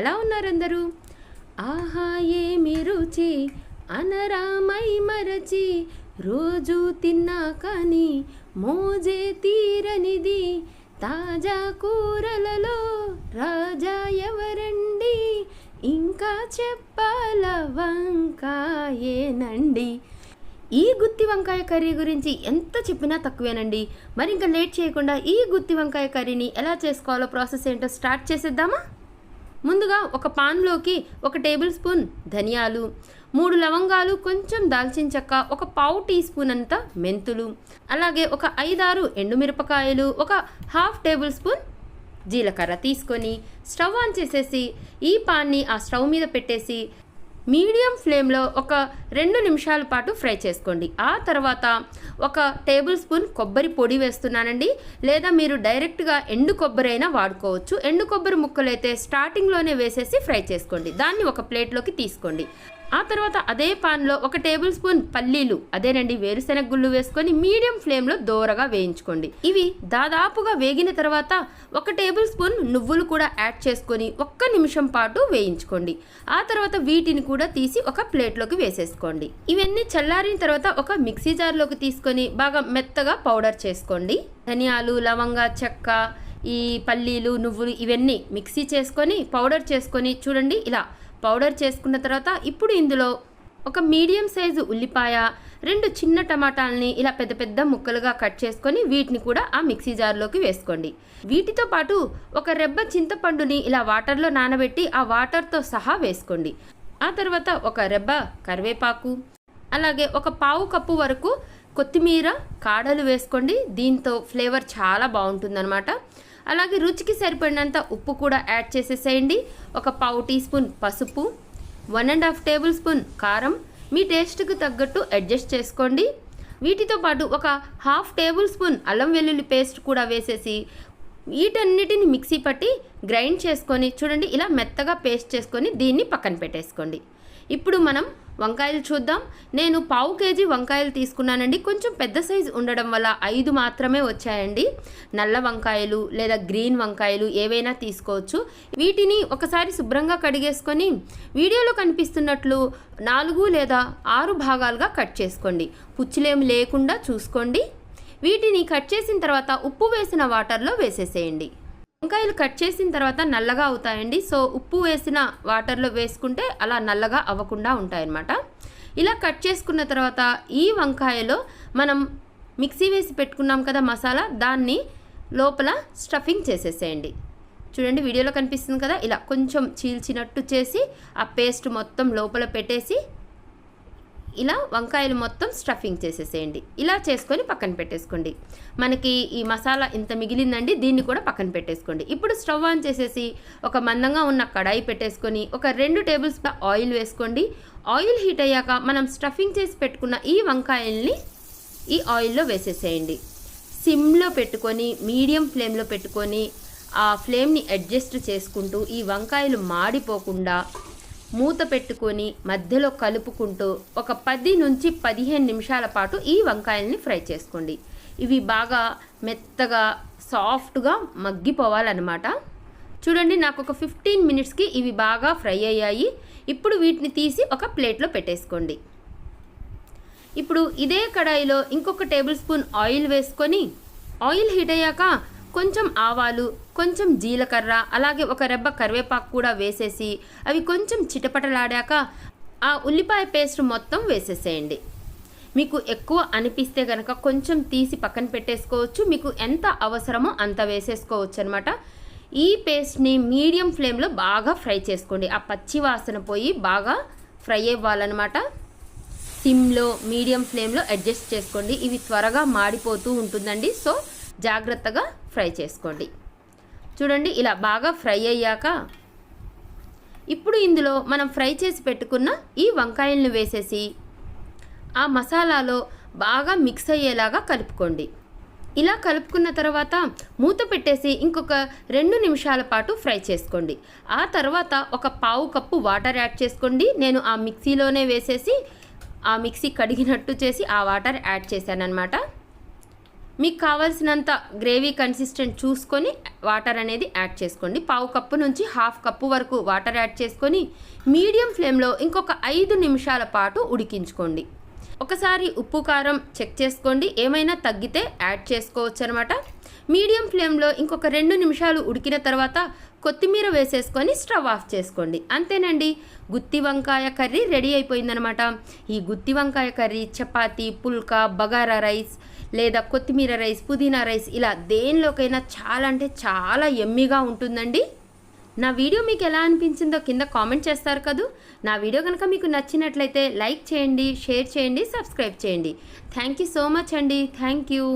ఎలా ఉన్నారందరూ? ఆహా ఏమి రుచి అనరామై మరచి రోజు తిన్నా కానీ మోజే తీరనిది తాజా కూరలలో రాజా ఎవరండి ఇంకా చెప్పాల వంకాయేనండి. ఈ గుత్తి వంకాయ కర్రీ గురించి ఎంత చెప్పినా తక్కువేనండి. మరి ఇంకా లేట్ చేయకుండా ఈ గుత్తి వంకాయ కర్రీని ఎలా చేసుకోవాలో ప్రాసెస్ ఏంటో స్టార్ట్ చేసేద్దామా? ముందుగా ఒక పాన్లోకి 1 టేబుల్ స్పూన్ ధనియాలు, 3 లవంగాలు, కొంచెం దాల్చిన చెక్క, 1/4 టీ స్పూన్ అంత మెంతులు, అలాగే ఒక 5-6 ఎండుమిరపకాయలు, 1/2 టేబుల్ స్పూన్ జీలకర్ర తీసుకొని స్టవ్ ఆన్ చేసేసి ఈ పాన్ని ఆ స్టవ్ మీద పెట్టేసి మీడియం ఫ్లేమ్లో ఒక 2 నిమిషాల పాటు ఫ్రై చేసుకోండి. ఆ తర్వాత 1 టేబుల్ స్పూన్ కొబ్బరి పొడి వేస్తున్నానండి, లేదా మీరు డైరెక్ట్గా ఎండు కొబ్బరి అయినా వాడుకోవచ్చు. ఎండు కొబ్బరి ముక్కలైతే స్టార్టింగ్లోనే వేసేసి ఫ్రై చేసుకోండి. దాన్ని ఒక ప్లేట్లోకి తీసుకోండి. ఆ తర్వాత అదే పాన్లో 1 టేబుల్ స్పూన్ పల్లీలు, అదేనండి వేరుశెనగ గుళ్ళు వేసుకొని మీడియం ఫ్లేమ్లో దోరగా వేయించుకోండి. ఇవి దాదాపుగా వేగిన తర్వాత 1 టేబుల్ స్పూన్ నువ్వులు కూడా యాడ్ చేసుకొని 1 నిమిషం పాటు వేయించుకోండి. ఆ తర్వాత వీటిని కూడా తీసి ఒక ప్లేట్లోకి వేసేసుకోండి. ఇవన్నీ చల్లారిన తర్వాత ఒక మిక్సీ జార్లోకి తీసుకొని బాగా మెత్తగా పౌడర్ చేసుకోండి. ధనియాలు, లవంగా, చెక్క, ఈ పల్లీలు, నువ్వులు ఇవన్నీ మిక్సీ చేసుకొని పౌడర్ చేసుకొని చూడండి ఇలా పౌడర్ చేసుకున్న తర్వాత ఇప్పుడు ఇందులో ఒక మీడియం సైజు ఉల్లిపాయ, 2 చిన్న టమాటాలని ఇలా పెద్ద పెద్ద ముక్కలుగా కట్ చేసుకొని వీటిని కూడా ఆ మిక్సీ జార్లోకి వేసుకోండి. వీటితో పాటు 1 రెబ్బ చింతపండుని ఇలా వాటర్లో నానబెట్టి ఆ వాటర్తో సహా వేసుకోండి. ఆ తర్వాత 1 రెబ్బ కరివేపాకు, అలాగే 1/4 కప్పు వరకు కొత్తిమీర కాడలు వేసుకోండి. దీంతో ఫ్లేవర్ చాలా బాగుంటుందన్నమాట. అలాగే రుచికి సరిపడినంత ఉప్పు కూడా యాడ్ చేసేసేయండి. 1/4 టీ స్పూన్ పసుపు, 1.5 టేబుల్ స్పూన్ కారం, మీ టేస్ట్కి తగ్గట్టు అడ్జస్ట్ చేసుకోండి. వీటితో పాటు 1/2 టేబుల్ స్పూన్ అల్లం వెల్లుల్లి పేస్ట్ కూడా వేసేసి వీటన్నిటిని మిక్సీ పట్టి గ్రైండ్ చేసుకొని చూడండి ఇలా మెత్తగా పేస్ట్ చేసుకొని దీన్ని పక్కన పెట్టేసుకోండి. ఇప్పుడు మనం వంకాయలు చూద్దాం. నేను 1/4 కేజీ వంకాయలు తీసుకున్నానండి. కొంచెం పెద్ద సైజు ఉండడం వల్ల 5 మాత్రమే వచ్చాయండి. నల్ల వంకాయలు లేదా గ్రీన్ వంకాయలు ఏవైనా తీసుకోవచ్చు. వీటిని ఒకసారి శుభ్రంగా కడిగేసుకొని వీడియోలో కనిపిస్తున్నట్లు 4 లేదా 6 భాగాలుగా కట్ చేసుకోండి. పుచ్చులేమి లేకుండా చూసుకోండి. వీటిని కట్ చేసిన తర్వాత ఉప్పు వేసిన వాటర్లో వేసేసేయండి. వంకాయలు కట్ చేసిన తర్వాత నల్లగా అవుతాయండి. సో ఉప్పు వేసిన వాటర్లో వేసుకుంటే అలా నల్లగా అవ్వకుండా ఉంటాయన్నమాట. ఇలా కట్ చేసుకున్న తర్వాత ఈ వంకాయలో మనం మిక్సీ వేసి పెట్టుకున్నాం కదా మసాలా, దాన్ని లోపల స్టఫింగ్ చేసేసేయండి. చూడండి వీడియోలో కనిపిస్తుంది కదా, ఇలా కొంచెం చీల్చినట్టు చేసి ఆ పేస్ట్ మొత్తం లోపల పెట్టేసి ఇలా వంకాయలు మొత్తం స్టఫింగ్ చేసేసేయండి. ఇలా చేసుకొని పక్కన పెట్టేసుకోండి. మనకి ఈ మసాలా ఇంత మిగిలిందండి, దీన్ని కూడా పక్కన పెట్టేసుకోండి. ఇప్పుడు స్టవ్ ఆన్ చేసేసి ఒక మందంగా ఉన్న కడాయి పెట్టేసుకొని 2 టేబుల్ స్పూన్ ఆయిల్ వేసుకోండి. ఆయిల్ హీట్ అయ్యాక మనం స్టఫింగ్ చేసి పెట్టుకున్న ఈ వంకాయల్ని ఈ ఆయిల్లో వేసేసేయండి. సిమ్లో పెట్టుకొని మీడియం ఫ్లేమ్లో పెట్టుకొని ఆ ఫ్లేమ్ని అడ్జస్ట్ చేసుకుంటూ ఈ వంకాయలు మాడిపోకుండా మూత పెట్టుకొని మధ్యలో కలుపుకుంటూ ఒక 10 నుంచి 15 నిమిషాల పాటు ఈ వంకాయల్ని ఫ్రై చేసుకోండి. ఇవి బాగా మెత్తగా సాఫ్ట్గా మగ్గిపోవాలన్నమాట. చూడండి నాకు ఒక 15 మినిట్స్కి ఇవి బాగా ఫ్రై అయ్యాయి. ఇప్పుడు వీటిని తీసి ఒక ప్లేట్లో పెట్టేసుకోండి. ఇప్పుడు ఇదే కడాయిలో ఇంకొక టేబుల్ స్పూన్ ఆయిల్ వేసుకొని ఆయిల్ హీట్ అయ్యాక కొంచెం ఆవాలు, కొంచెం జీలకర్ర, అలాగే 1 రెబ్బ కరివేపాకు కూడా వేసేసి అవి కొంచెం చిటపటలాడాక ఆ ఉల్లిపాయ పేస్ట్ మొత్తం వేసేసేయండి. మీకు ఎక్కువ అనిపిస్తే కనుక కొంచెం తీసి పక్కన పెట్టేసుకోవచ్చు. మీకు ఎంత అవసరమో అంత వేసేసుకోవచ్చు అనమాట. ఈ పేస్ట్ని మీడియం ఫ్లేమ్లో బాగా ఫ్రై చేసుకోండి. ఆ పచ్చి వాసన పోయి బాగా ఫ్రై అవ్వాలన్నమాట. సిమ్లో మీడియం ఫ్లేమ్లో అడ్జస్ట్ చేసుకోండి. ఇవి త్వరగా మాడిపోతూ ఉంటుందండి. సో జాగ్రత్తగా ఫ్రై చేసుకోండి. చూడండి ఇలా బాగా ఫ్రై అయ్యాక ఇప్పుడు ఇందులో మనం ఫ్రై చేసి పెట్టుకున్న ఈ వంకాయలను వేసేసి ఆ మసాలాలో బాగా మిక్స్ అయ్యేలాగా కలుపుకోండి. ఇలా కలుపుకున్న తర్వాత మూత పెట్టేసి ఇంకొక 2 నిమిషాల పాటు ఫ్రై చేసుకోండి. ఆ తర్వాత 1/4 కప్పు వాటర్ యాడ్ చేసుకోండి. నేను ఆ మిక్సీలోనే వేసేసి ఆ మిక్సీ కడిగినట్టు చేసి ఆ వాటర్ యాడ్ చేశాను అనమాట. మీకు కావాల్సినంత గ్రేవీ కన్సిస్టెంట్ చూసుకొని వాటర్ అనేది యాడ్ చేసుకోండి. పావు కప్పు నుంచి హాఫ్ కప్పు వరకు వాటర్ యాడ్ చేసుకొని మీడియం ఫ్లేమ్లో ఇంకొక 5 నిమిషాల పాటు ఉడికించుకోండి. ఒకసారి ఉప్పు కారం చెక్ చేసుకోండి, ఏమైనా తగ్గితే యాడ్ చేసుకోవచ్చు అనమాట. మీడియం ఫ్లేమ్లో ఇంకొక 2 నిమిషాలు ఉడికిన తర్వాత కొత్తిమీర వేసేసుకొని స్టవ్ ఆఫ్ చేసుకోండి. అంతేనండి, గుత్తి వంకాయ కర్రీ రెడీ అయిపోయిందనమాట. ఈ గుత్తి వంకాయ కర్రీ చపాతీ, పుల్కా, బగారా రైస్ లేదా కొత్తిమీర రైస్, పుదీనా రైస్ ఇలా దేనిలోకైనా చాలా అంటే చాలా యమ్మీగా ఉంటుందండి. నా వీడియో మీకు ఎలా అనిపించిందో కింద కామెంట్ చేస్తారు కదూ. నా వీడియో కనుక మీకు నచ్చినట్లయితే లైక్ చేయండి, షేర్ చేయండి, సబ్స్క్రైబ్ చేయండి. థ్యాంక్ యూ సో మచ్ అండి. Thank you.